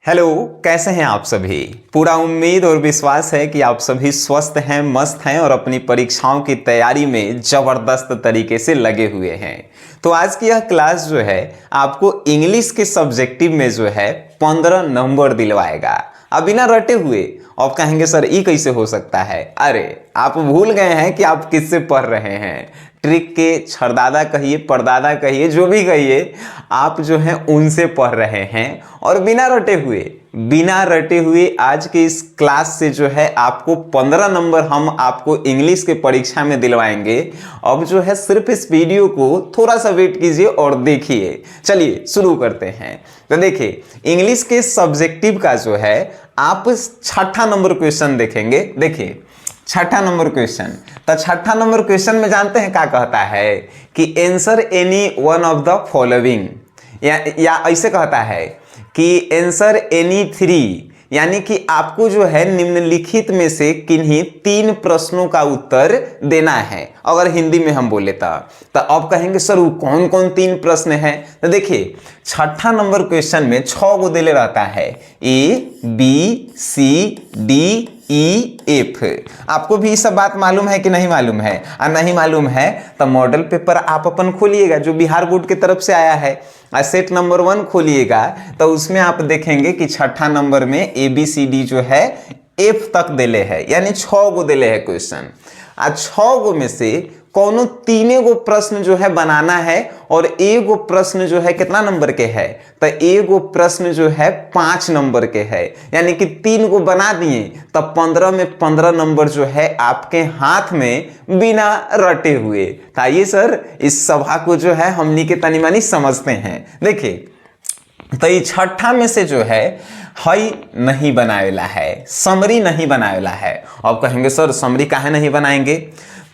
Hello, कैसे हैं आप सभी। पूरा उम्मीद और विश्वास है कि आप सभी स्वस्थ हैं, मस्त हैं और अपनी परीक्षाओं की तैयारी में ज़बरदस्त तरीके से लगे हुए हैं। तो आज की यह क्लास जो है आपको इंग्लिश के सब्जेक्टिव में जो है 15 नंबर दिलवाएगा। अब बिना रटे हुए आप कहेंगे सर ये कैसे हो सकता है। अरे आप भूल गए हैं कि आप किससे पढ़ रहे हैं। ट्रिक के छरदादा कहिए, परदादा कहिए, जो भी कहिए, आप जो हैं उनसे पढ़ रहे हैं। और बिना रटे हुए आज के इस क्लास से जो है आपको 15 नंबर हम आपको इंग्लिश के परीक्षा में दिलवाएंगे। अब जो है सिर्फ इस वीडियो को थोड़ा सा वेट कीजिए और देखिए। चलिए शुरू करते हैं। तो देखिए, इंग्लिश के सब्जेक्टिव का जो है आप छठा नंबर क्वेश्चन देखेंगे। देखिए छठा नंबर क्वेश्चन, तो छठा नंबर क्वेश्चन में जानते हैं क्या कहता है कि answer any one of the following, या ऐसे कहता है कि आंसर एनी थ्री, यानी कि आपको जो है निम्नलिखित में से किन्हीं 3 प्रश्नों का उत्तर देना है। अगर हिंदी में हम बोले तो अब कहेंगे सर वो कौन कौन 3 प्रश्न हैं। तो देखिए छठा नंबर क्वेश्चन में 6 गो दिले रहता है, A B C D E F. आपको भी ये सब बात मालूम है कि नहीं मालूम है? और नहीं मालूम है तो मॉडल पेपर आप अपन खोलिएगा जो बिहार बोर्ड की तरफ से आया है, सेट नंबर 1 खोलिएगा तो उसमें आप देखेंगे कि छठा नंबर में ए बी सी डी जो है एफ तक दिले है, यानी 6 गो दिले है क्वेश्चन। आज 6 गो में से कौनो 3 गो प्रश्न जो है बनाना है और एगो प्रश्न जो है कितना नंबर के है, तो एगो प्रश्न जो है 5 नंबर के है, यानी कि 3 गो बना दिए तो 15 में 15 नंबर जो है आपके हाथ में बिना रटे हुए। तो आइए सर इस सभा को जो है हमनी के तनी मनी समझते हैं। देखिए तो ये छठा में से जो है हई नहीं बनावेला है, समरी नहीं बनावेला है। अब कहेंगे सर समरी काहे नहीं बनाएंगे,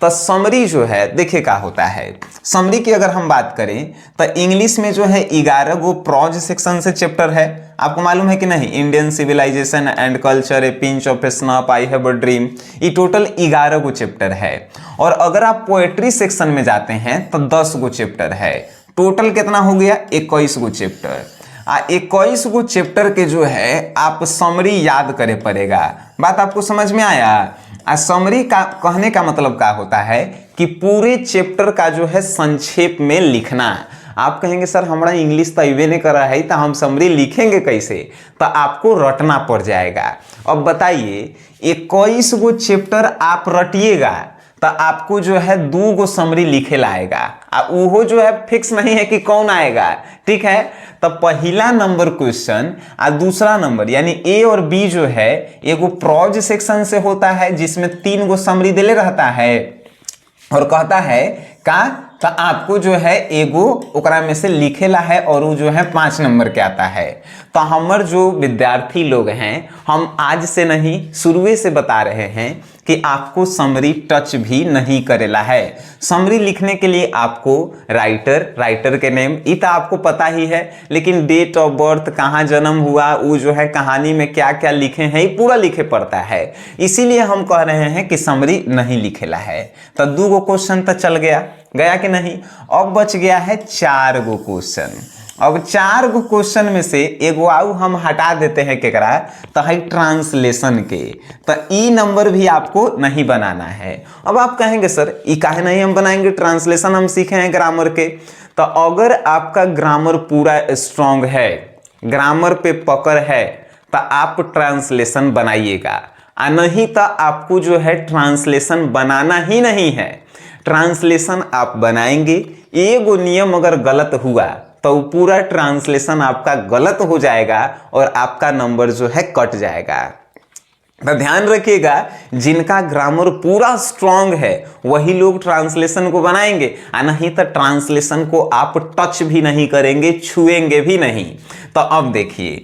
तो समरी जो है देखिए क्या होता है। समरी की अगर हम बात करें तो इंग्लिश में जो है 11 गो प्रॉज सेक्शन से चैप्टर है। आपको मालूम है कि नहीं? Indian civilization and culture, a pinch of snap, I have a dream, ये टोटल 11 गो चैप्टर है। और अगर आप पोएट्री सेक्शन में जाते हैं तो 10 गो चैप्टर है। टोटल कितना हो गया? 21 गो चैप्टर। 21 गो चैप्टर के जो है आप समरी याद करे पड़ेगा। बात आपको समझ में आया? समरी का कहने का मतलब क्या होता है कि पूरे चैप्टर का जो है संक्षेप में लिखना। आप कहेंगे सर हमारा इंग्लिश तो इवे नहीं करा है तो हम समरी लिखेंगे कैसे, तो आपको रटना पड़ जाएगा। अब बताइए 21 गो चैप्टर आप रटिएगा तो आपको जो है 2 गो समरी लिखे लाएगा, वो जो है फिक्स नहीं है कि कौन आएगा। ठीक है, तो पहला नंबर क्वेश्चन और दूसरा नंबर यानी ए और बी जो है एगो प्रॉज सेक्शन से होता है जिसमें 3 गो समरी दिले रहता है और कहता है का तो आपको जो है एगो ओकरा में से लिखेला है और वो जो है 5 नंबर के आता है। तो हमारे जो विद्यार्थी लोग हैं हम आज से नहीं शुरू से बता रहे हैं कि आपको समरी टच भी नहीं करेला है। समरी लिखने के लिए आपको राइटर के नेम ये तो आपको पता ही है, लेकिन डेट ऑफ बर्थ, कहाँ जन्म हुआ, वो जो है कहानी में क्या क्या लिखे हैं ये पूरा लिखे पड़ता है। इसीलिए हम कह रहे हैं कि समरी नहीं लिखेला है। तो 2 गो क्वेश्चन तो चल गया कि नहीं। अब बच गया है 4 गो क्वेश्चन। अब 4 गो क्वेश्चन में से एगो आउ हम हटा देते हैं केकरा, तो है ट्रांसलेशन के। तो ई नंबर भी आपको नहीं बनाना है। अब आप कहेंगे सर ई काहे नहीं हम बनाएंगे, ट्रांसलेशन हम सीखे हैं ग्रामर के। तो अगर आपका ग्रामर पूरा स्ट्रांग है, ग्रामर पे पकड़ है, तो आप ट्रांसलेशन बनाइएगा। नहीं तो आपको जो है ट्रांसलेशन बनाना ही नहीं है। ट्रांसलेशन आप बनाएंगे, एगो नियम अगर गलत हुआ तो पूरा ट्रांसलेशन आपका गलत हो जाएगा और आपका नंबर जो है कट जाएगा। तो ध्यान रखिएगा, जिनका ग्रामर पूरा स्ट्रांग है वही लोग ट्रांसलेशन को बनाएंगे, नहीं तो ट्रांसलेशन को आप टच भी नहीं करेंगे, छुएंगे भी नहीं। तो अब देखिए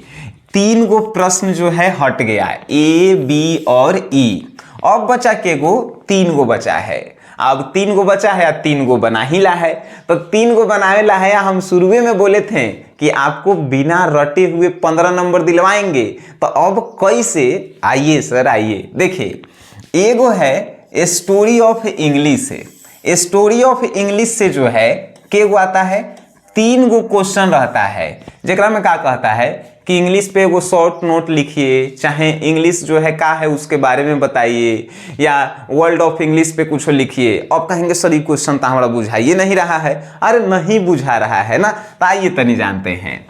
3 गो प्रश्न जो है हट गया, ए बी और ई। अब बचा के गो 3 गो बचा है। अब 3 गो बचा है, 3 गो बना ही ला है। तो 3 गो बनावे ला है। हम शुरुए में बोले थे कि आपको बिना रटे हुए 15 नंबर दिलवाएंगे। तो अब कैसे, आइए सर आइए देखिए। एगो है स्टोरी ऑफ इंग्लिश है। स्टोरी ऑफ इंग्लिश से जो है के गो आता है 3 गो क्वेश्चन रहता है, जेकरा में क्या कहता है कि इंग्लिश पे वो शॉर्ट नोट लिखिए, चाहे इंग्लिश जो है क्या है उसके बारे में बताइए, या वर्ल्ड ऑफ इंग्लिश पे कुछ लिखिए। अब कहेंगे सर ये क्वेश्चन तो हमारा बुझाइए नहीं रहा है। अरे नहीं बुझा रहा है ना, तो आइए तनी जानते हैं।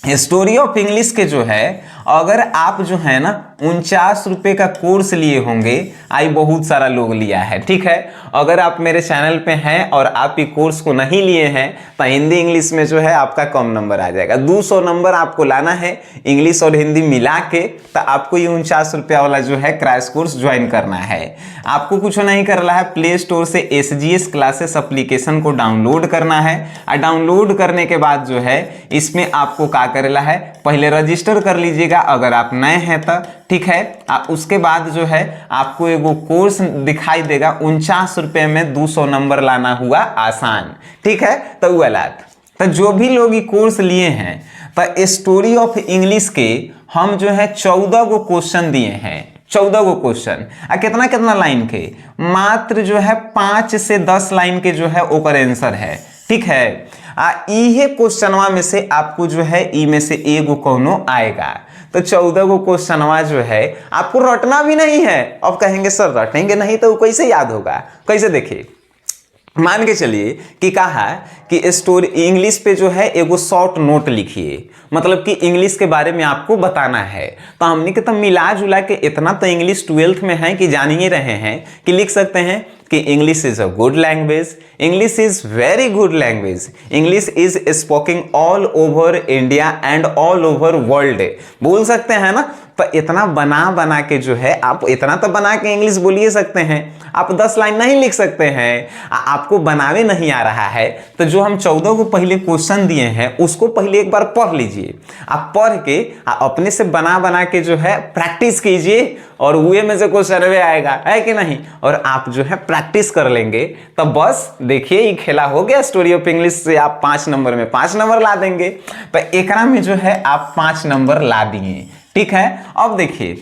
स्टोरी ऑफ इंग्लिश के जो है, अगर आप जो है ना 49 रुपये का कोर्स लिए होंगे, आई बहुत सारा लोग लिया है, ठीक है। अगर आप मेरे चैनल पे हैं और आप ये कोर्स को नहीं लिए हैं तो हिंदी इंग्लिश में जो है आपका कम नंबर आ जाएगा। 200 नंबर आपको लाना है इंग्लिश और हिंदी मिला के, तो आपको ये 49 रुपया वाला जो है क्रैश कोर्स ज्वाइन करना है। आपको कुछ नहीं करना है, प्ले स्टोर से SGS क्लासेस एप्लीकेशन को डाउनलोड करना है, और डाउनलोड करने के बाद जो है इसमें आपको क्या करेला है, पहले रजिस्टर कर लीजिएगा अगर आप नए हैं तो, ठीक है। उसके बाद जो है आपको एगो कोर्स दिखाई देगा, 49 रुपये में 200 नंबर लाना हुआ आसान, ठीक है। तो वो अलग, तो जो भी लोग ये कोर्स लिए हैं, तो स्टोरी ऑफ इंग्लिश के हम जो है 14 गो क्वेश्चन दिए हैं, 14 गो क्वेश्चन। कितना कितना लाइन के, मात्र जो है 5 से 10 लाइन के जो है ओकर आंसर है, ठीक है। इहे क्वेश्चनवा में से आपको जो है ई में से एगो कौनो आएगा। तो 14 गो क्वेश्चनवा जो है आपको रटना भी नहीं है। अब कहेंगे सर रटेंगे नहीं तो कैसे याद होगा, कैसे देखिए, मान के चलिए कि कहा कि स्टोरी इंग्लिश पे जो है एगो शॉर्ट नोट लिखिए, मतलब कि इंग्लिश के बारे में आपको बताना है। तो हमने के तो मिला जुला के इतना तो इंग्लिश 12th में है कि जान ही रहे हैं कि लिख सकते हैं कि English is a good language, English is very good language, English is स्पोकिंग all over India and all over world, बोल सकते हैं ना। तो इतना बना बना के जो है आप इतना तो बना के इंग्लिश बोलिए सकते हैं, आप 10 लाइन नहीं लिख सकते हैं, आपको बनावे नहीं आ रहा है। तो जो हम 14 को पहले क्वेश्चन दिए हैं उसको पहले एक बार पढ़ लीजिए, आप पढ़ के अपने से बना बना के जो है प्रैक्टिस कीजिए, और हुए में से क्वेश्चन आएगा, है कि नहीं, और आप जो है प्रैक्टिस कर लेंगे। तो बस देखिए ये खेला हो गया, स्टोरी ऑफ इंग्लिश से आप 5 नंबर में 5 नंबर ला देंगे। तो एकरा में जो है आप 5 नंबर ला दिए, ठीक है। अब देखिए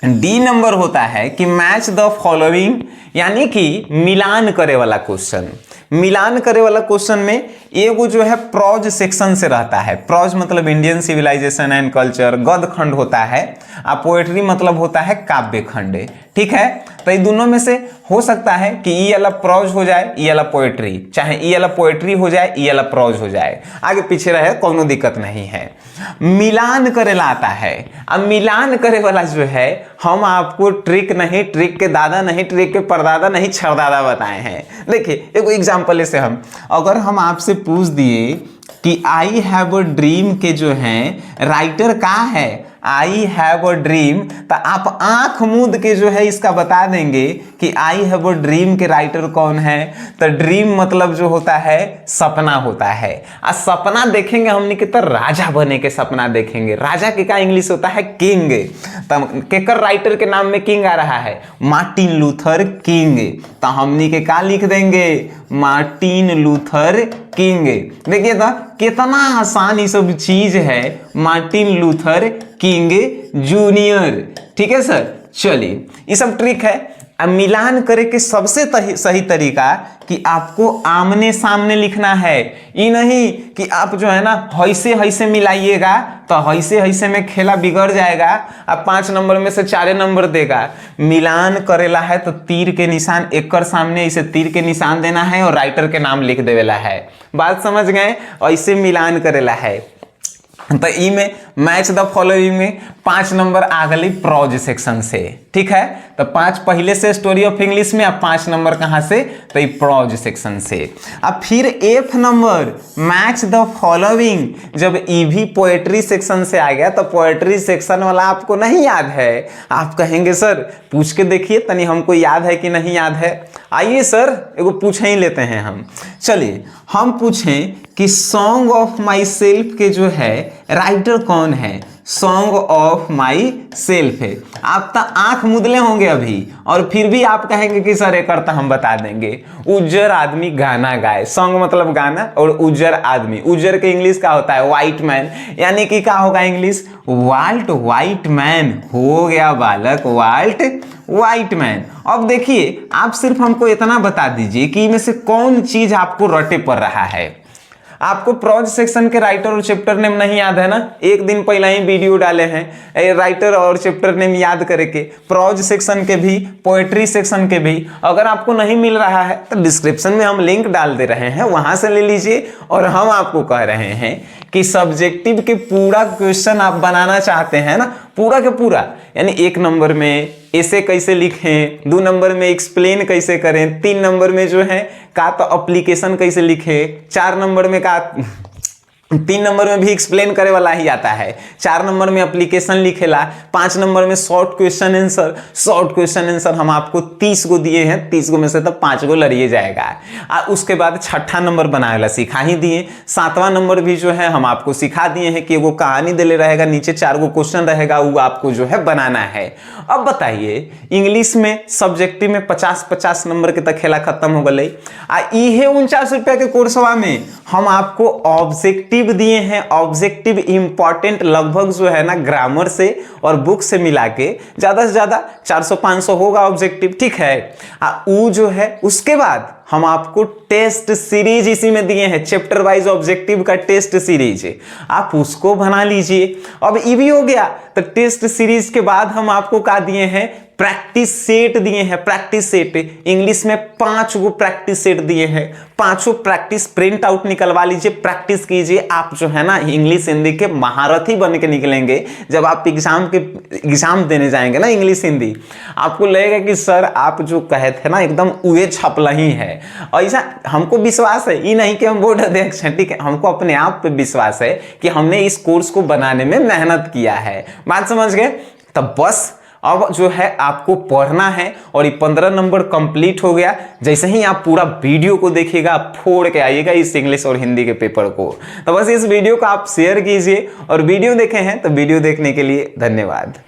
डी नंबर होता है कि मैच द फॉलोइंग, यानी कि मिलान करे वाला क्वेश्चन। मिलान करे वाला क्वेश्चन में एगो जो है प्रोज सेक्शन से रहता है। प्रोज मतलब इंडियन सिविलाइजेशन एंड कल्चर, गद्य खंड होता है, और पोएट्री मतलब होता है काव्य खंड, ठीक है। तो ये दोनों में से हो सकता है कि ये वाला प्रोज हो जाए, ये वाला पोएट्री, चाहे ये वाला पोएट्री हो जाए, ये वाला प्रोज हो जाए, आगे पीछे रहे कोनो दिक्कत नहीं है। मिलान करेला आता है। अब मिलान करे वाला जो है हम आपको ट्रिक नहीं, ट्रिक के दादा नहीं, ट्रिक के परदादा नहीं, छरदादा बताए हैं। देखिए एक एग्जांपल से अगर हम आपसे पूछ दिए कि आई हैव अ ड्रीम के जो हैं राइटर का है, आई हैव अ ड्रीम, तो आप आंख मूंद के जो है इसका बता देंगे कि आई हैव अ ड्रीम के राइटर कौन है। तो ड्रीम मतलब जो होता है सपना होता है, और सपना देखेंगे हमने कि तो राजा बने के सपना देखेंगे। राजा के का इंग्लिश होता है किंग। तो केकर राइटर के नाम में किंग आ रहा है, मार्टिन लूथर किंग। तो हमने के का लिख देंगे, मार्टिन लूथर किंग। देखिए तो कितना आसान ये सब चीज है, मार्टिन लूथर किंग जूनियर, ठीक है सर। चलिए ये सब ट्रिक है। अब मिलान करे के सबसे सही तरीका कि आपको आमने सामने लिखना है, ये नहीं कि आप जो है ना हैसे हैसे मिलाइएगा, तो हैसे हैसे में खेला बिगड़ जाएगा। अब 5 नंबर में से 4 नंबर देगा। मिलान करेला है तो तीर के निशान एक सामने इसे तीर के निशान देना है और राइटर के नाम लिख देवेला है। बात समझ गए, ऐसे मिलान करेला है। तो ई में मैच द फॉलोइंग में 5 नंबर आ गई प्रोज सेक्शन से, ठीक है। तो 5 पहले से स्टोरी ऑफ इंग्लिश में, अब 5 नंबर कहां से, तो ये प्रोज सेक्शन से। अब फिर F number match the following, जब ई भी पोएट्री सेक्शन से आ गया तो पोएट्री सेक्शन वाला आपको नहीं याद है। आप कहेंगे सर पूछ के देखिए तनी हमको याद है कि नहीं याद है। आइए सर एगो पूछ ही लेते हैं हम। चलिए हम पूछें कि सॉन्ग ऑफ माई सेल्फ के जो है राइटर कौन है। सॉन्ग ऑफ माई सेल्फ है। आप तो आंख मुदले होंगे अभी, और फिर भी आप कहेंगे कि सर एक करता हम बता देंगे। उज्जर आदमी गाना गाए, सॉन्ग मतलब गाना, और उज्जर आदमी, उज्जर के इंग्लिश का होता है व्हाइट मैन, यानी कि क्या होगा इंग्लिश, वाल्ट व्हाइट मैन। हो गया बालक, वाल्ट व्हाइट मैन। अब देखिए आप सिर्फ हमको इतना बता दीजिए कि इनमें से कौन चीज आपको रटे पड़ रहा है। आपको प्रोज सेक्शन के राइटर और चैप्टर नेम नहीं याद है ना, एक दिन पहले ही वीडियो डाले हैं राइटर और चैप्टर नेम याद करके, प्रोज सेक्शन के भी, पोएट्री सेक्शन के भी। अगर आपको नहीं मिल रहा है तो डिस्क्रिप्शन में हम लिंक डाल दे रहे हैं, वहां से ले लीजिए। और हम आपको कह रहे हैं कि सब्जेक्टिव के पूरा क्वेश्चन आप बनाना चाहते हैं ना, पूरा के पूरा, यानी 1 नंबर में ऐसे कैसे लिखें, 2 नंबर में एक्सप्लेन कैसे करें, 3 नंबर में जो है का तो एप्लीकेशन कैसे लिखें, 4 नंबर में का 3 नंबर में भी एक्सप्लेन करे वाला ही आता है, 4 नंबर में एप्लीकेशन लिखेला, 5 नंबर में short question answer. Short question answer हम आपको 30 को दिए हैं, 30 को में से तो 5 को लड़िए जाएगा। उसके बाद 6ठा नंबर बनाएला सिखा ही दिए। 7वां नंबर भी जो है हम आपको सिखा दिए हैं कि वो कहानी दिले रहेगा, नीचे 4 गो क्वेश्चन रहेगा, वो आपको जो है बनाना है। अब बताइए इंग्लिश में सब्जेक्टिव में 50-50 नंबर के तक खेला खत्म हो गई। इहे 49 रुपया के कोर्सवा में हम आपको ऑब्जेक्टिव दिए हैं। ऑब्जेक्टिव इंपॉर्टेंट लगभग जो है ना ग्रामर से और बुक से मिला के ज्यादा से ज्यादा 400-500 होगा ऑब्जेक्टिव, ठीक है। वो जो है उसके बाद हम आपको टेस्ट सीरीज इसी में दिए हैं, चैप्टर वाइज ऑब्जेक्टिव का टेस्ट सीरीज, आप उसको बना लीजिए। अब ये भी हो गया, तो टेस्ट सीरीज के बाद हम आपको क्या दिए हैं, प्रैक्टिस सेट दिए हैं। प्रैक्टिस सेट इंग्लिश में 5 गो प्रैक्टिस सेट दिए हैं, 5 प्रैक्टिस प्रिंट आउट निकलवा लीजिए, प्रैक्टिस कीजिए। आप जो है ना इंग्लिश हिंदी के महारथी बन के निकलेंगे। जब आप एग्जाम देने जाएंगे ना इंग्लिश हिंदी, आपको लगेगा कि सर आप जो कहे थे ना एकदम उहे छपला ही है। ऐसा हमको विश्वास है, ये नहीं कि हम बोर्ड अध्यक्ष हैं, ठीक है, हमको अपने आप पे विश्वास है कि हमने इस कोर्स को बनाने में मेहनत किया है। बात समझ गए? तब बस अब जो है आपको पढ़ना है और ये 15 नंबर कंप्लीट हो गया। जैसे ही आप पूरा वीडियो को देखिएगा, आप फोड़ के आइएगा इस इंग्लिश और हिंदी के पेपर को। तो बस इस वीडियो को आप शेयर कीजिए, और वीडियो देखे हैं तो वीडियो देखने के लिए धन्यवाद।